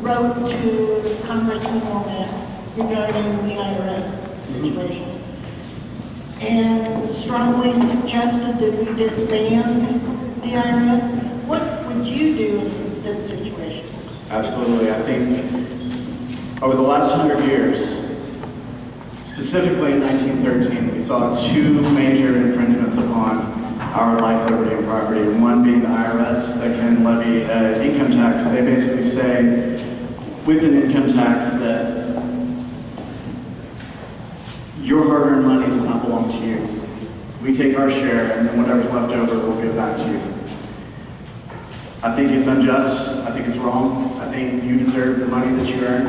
wrote to Congressman Womack regarding the IRS situation and strongly suggested that we disband the IRS. What would you do in this situation? Absolutely. I think over the last 100 years, specifically in 1913, we saw two major infringements upon our life, liberty, and property. One being the IRS that can levy income tax. They basically say with an income tax that your hard-earned money does not belong to you. We take our share, and then whatever's left over, we'll give back to you. I think it's unjust. I think it's wrong. I think you deserve the money that you earn.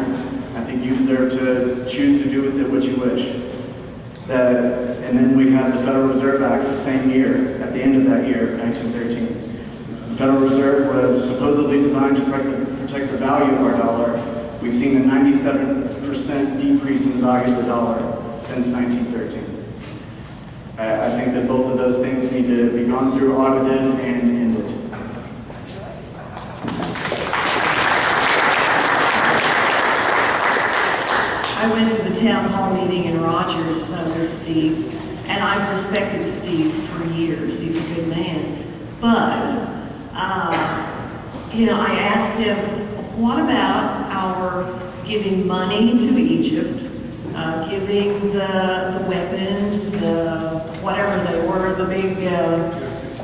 I think you deserve to choose to do with it what you wish. And then we had the Federal Reserve Act the same year, at the end of that year, 1913. The Federal Reserve was supposedly designed to protect the value of our dollar. We've seen a 97% decrease in the value of the dollar since 1913. I think that both of those things need to be gone through, audited, and ended. I went to the town hall meeting in Rogers with Steve, and I've respected Steve for years. He's a good man. But, I asked him, what about our giving money to Egypt, giving the weapons, the whatever they were, the big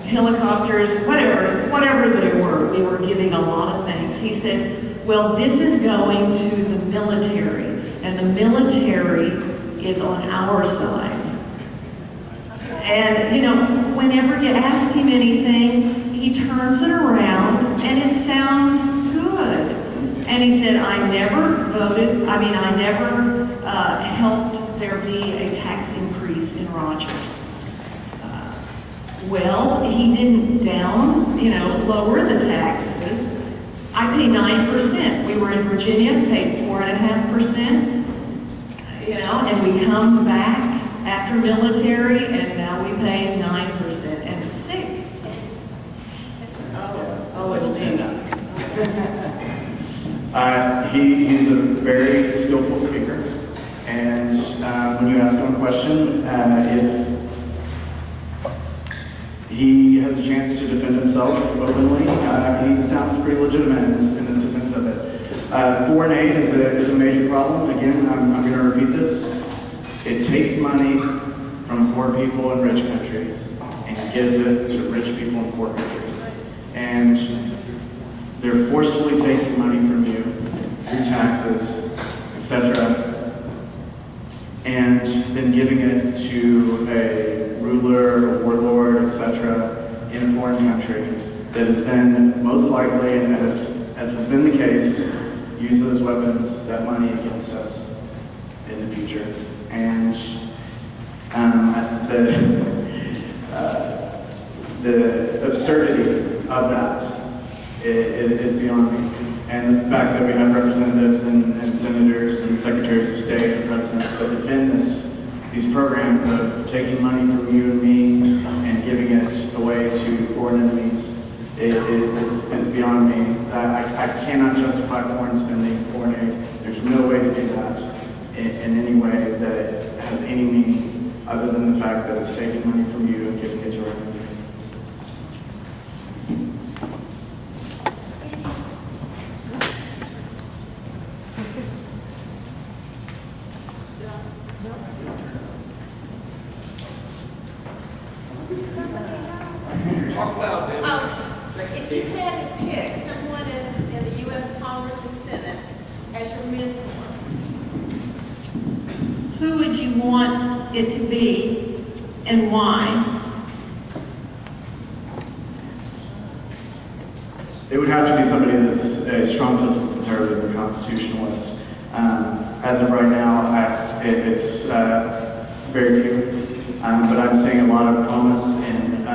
helicopters, whatever they were. We were giving a lot of things. He said, well, this is going to the military, and the military is on our side. And, whenever you ask him anything, he turns it around, and it sounds good. And he said, I never helped there be a tax increase in Rogers. Well, he didn't lower the taxes. I pay 9%. We were in Virginia, paid 4.5%. And we come back after military, and now we pay 9%. And it's sick. It'll do He's a very skillful speaker, and when you ask him a question, if he has a chance to defend himself openly, he sounds pretty legitimate in his defense of it. 4 and 8 is a major problem. Again, I'm going to repeat this. It takes money from poor people in rich countries and gives it to rich people in poor countries. And they're forcefully taking money from you through taxes, etc., and then giving it to a ruler, a warlord, etc., in a foreign country that is then most likely, and as has been the case, use those weapons, that money against us in the future. And the absurdity of that is beyond me. And the fact that we have representatives and senators and secretaries of state and presidents that defend these programs of taking money from you and me and giving it away to foreign enemies is beyond me. I cannot justify foreign spending, foreign aid. There's no way to do that in any way that has any meaning other than the fact that it's taking money from you and giving it to our enemies. Talk loud, baby. If you had to pick someone in the U.S. Congress and Senate as your mentor, Who would you want it to be, and why? It would have to be somebody that's a strong fiscal conservative and constitutionalist. As of right now, it's very few, but I'm seeing a lot of promise in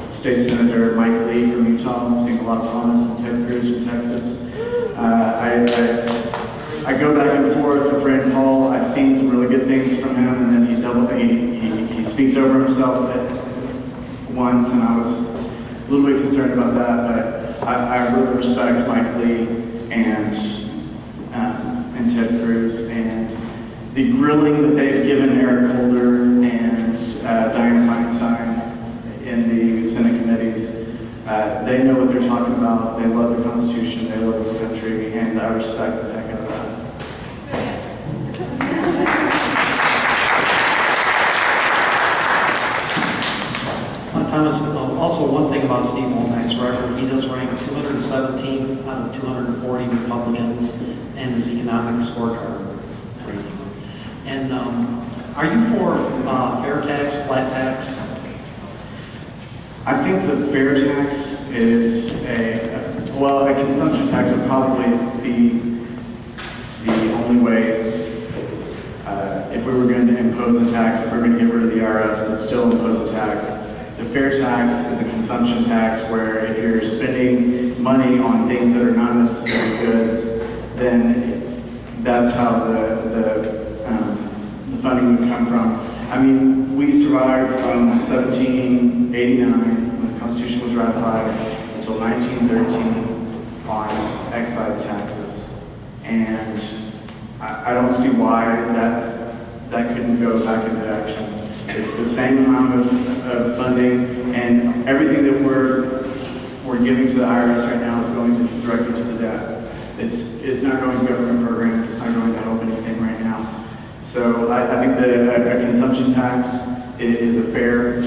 State Senator Mike Lee from Utah. I'm seeing a lot of promise in Ted Cruz from Texas. I go back and forth with Rand Paul. I've seen some really good things from him, and then he speaks over himself at once, and I was a little bit concerned about that, but I really respect Mike Lee, and and Ted Cruz, and the grilling that they've given Eric Holder and Dianne Feinstein in the Senate committees. They know what they're talking about. They love the Constitution. They love this country, and I respect the heck out of that. Thomas, also one thing about Steve Womack's record, he does rank 217 out of 240 Republicans in his economic scorecard rating. And are you for fair tax, flat tax? I think the fair tax is a consumption tax would probably be the only way if we were going to impose a tax, if we were going to get rid of the IRS but still impose a tax. The fair tax is a consumption tax where if you're spending money on things that are not necessary goods, then that's how the funding would come from. I mean, we survived from 1789, when the Constitution was ratified, until 1913 on excise taxes. And I don't see why that couldn't go back into action. It's the same amount of funding, and everything that we're giving to the IRS right now is going directly to the debt. It's not going to government programs. It's not going to help anything right now. So I think that a consumption tax is a fair,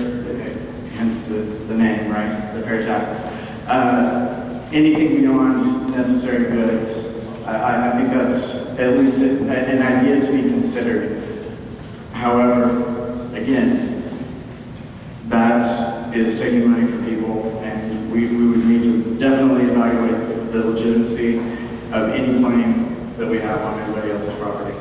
hence the name, right? The fair tax. Anything beyond necessary goods, I think that's at least an idea to be considered. However, again, that is taking money from people, and we would need to definitely evaluate the legitimacy of any claim that we have on anybody else's property.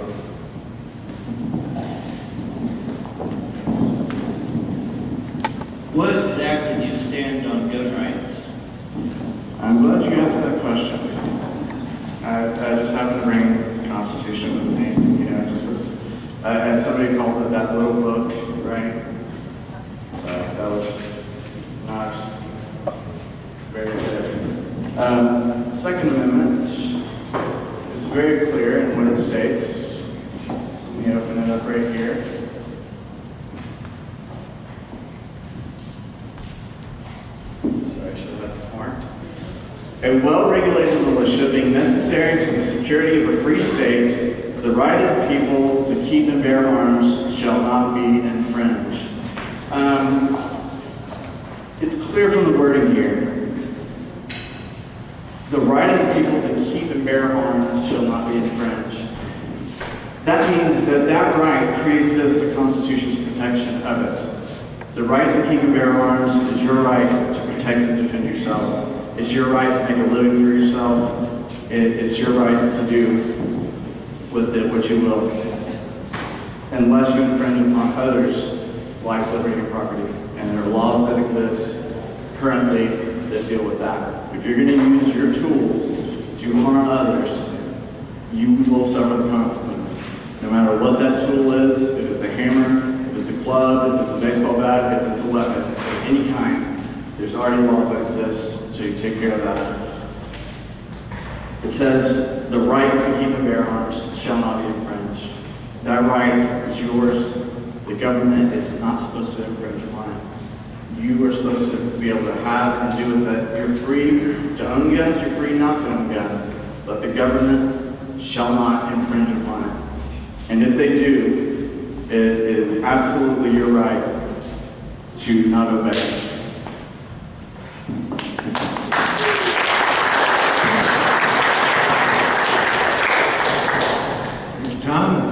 What exactly do you stand on gun rights? I'm glad you asked that question. I just happened to bring the Constitution with me, just as somebody called it, that little book, right? So that was not very good. Second Amendment is very clear in what it states. Let me open it up right here. Sorry, I should have had this marked. A well-regulated militia being necessary to the security of a free state, the right of the people to keep and bear arms shall not be infringed. It's clear from the wording here. The right of the people to keep and bear arms shall not be infringed. That means that right pre-exists the Constitution's protection of it. The right to keep and bear arms is your right to protect and defend yourself. It's your right to make a living for yourself. It's your right to do with it what you will, unless you infringe upon others' life, liberty, and property. And there are laws that exist currently that deal with that. If you're going to use your tools to harm others, you will suffer the consequences. No matter what that tool is, if it's a hammer, if it's a club, if it's a baseball bat, if it's a weapon of any kind, there's already laws that exist to take care of that. It says the right to keep and bear arms shall not be infringed. That right is yours. The government is not supposed to infringe upon it. You are supposed to be able to have and do with it. You're free to own guns, you're free not to own guns, but the government shall not infringe upon it. And if they do, it is absolutely your right to not obey. Thomas,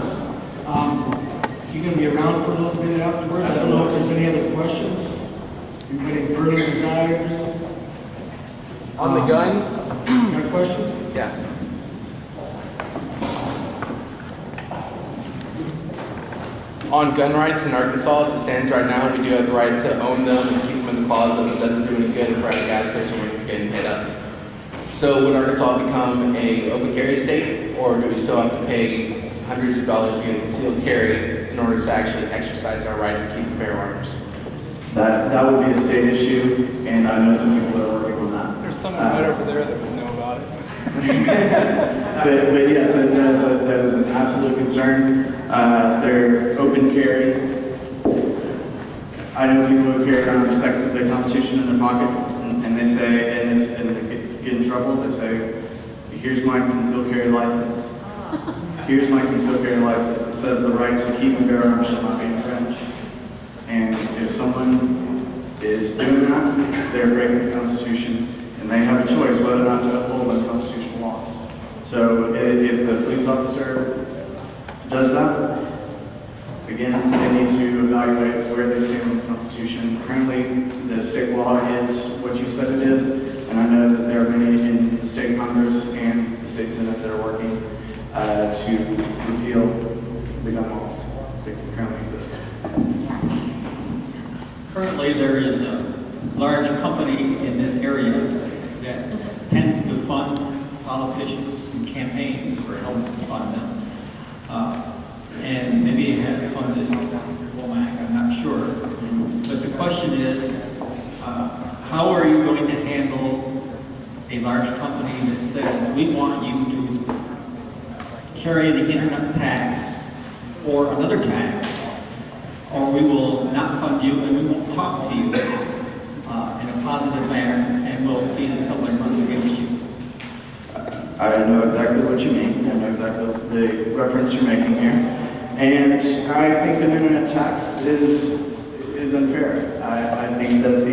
you going to be around for a little bit afterwards? I don't know if there's any other questions. Anybody burning desires? On the guns? Got questions? Yeah. On gun rights in Arkansas, as it stands right now, we do have the right to own them and keep them in the closet. It doesn't do any good if we're at a gas station when it's getting hit up. So would Arkansas become a open carry state, or do we still have to pay hundreds of dollars to get a concealed carry in order to actually exercise our right to keep and bear arms? That would be a state issue, and I know some people that are working on that. There's someone right over there that would know about it. But yes, that is an absolute concern. They're open carry. I know people who carry around the Constitution in their pocket, and they say, and if they get in trouble, they say, here's my concealed carry license. Here's my concealed carry license. It says the right to keep and bear arms shall not be infringed. And if someone is doing that, they're breaking the Constitution, and they have a choice whether or not to uphold unconstitutional laws. So if the police officer does that, again, they need to evaluate where they stand on the Constitution. Currently, the state law is what you said it is, and I know that there are many in the state Congress and the state Senate that are working to repeal the gun laws that currently exist. Currently, there is a large company in this area that tends to fund politicians and campaigns or help fund them. And maybe it has funded Womack, I'm not sure. But the question is, how are you going to handle a large company that says, we want you to carry the internet tax or another tax, or we will not fund you and we won't talk to you in a positive manner, and we'll see that someone runs against you? I know exactly what you mean. I know exactly the reference you're making here. And I think the internet tax is unfair. I think that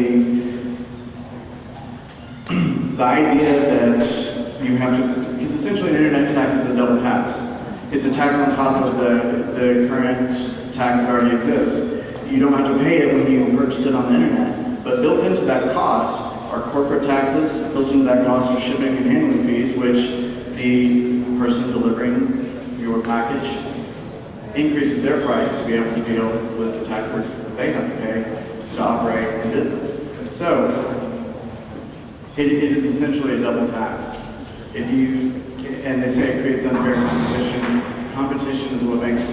the idea that you have to, because essentially an internet tax is a double tax. It's a tax on top of the current tax that already exists. You don't have to pay it when you purchase it on the internet, but built into that cost are corporate taxes, built into that cost are shipping and handling fees, which the person delivering your package increases their price to be able to deal with the taxes that they have to pay to operate in business. So, it is essentially a double tax. And they say it creates unfair competition. Competition is what makes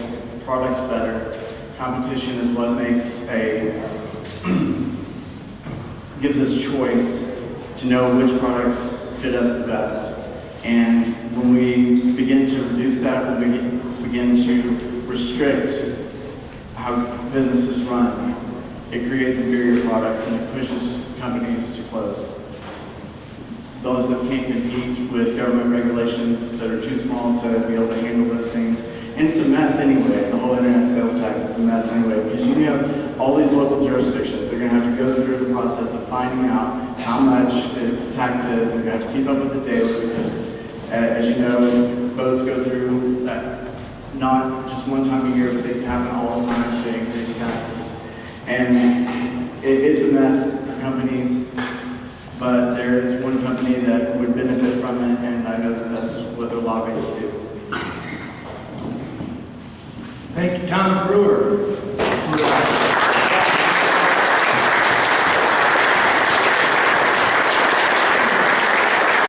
products better. Competition is what gives us choice to know which products fit us the best. And when we begin to reduce that, when we begin to restrict how businesses run, it creates inferior products and it pushes companies to close. Those that can't compete with government regulations that are too small to be able to handle those things. And it's a mess anyway, the whole internet sales tax is a mess anyway, because you have all these local jurisdictions. They're going to have to go through the process of finding out how much the tax is, and they're going to have to keep up with it daily, because as you know, votes go through not just one time a year, but they happen all the time, so they increase taxes. And it's a mess for companies, but there is one company that would benefit from it, and I know that that's what they're lobbying to do. Thank you, Thomas Brewer.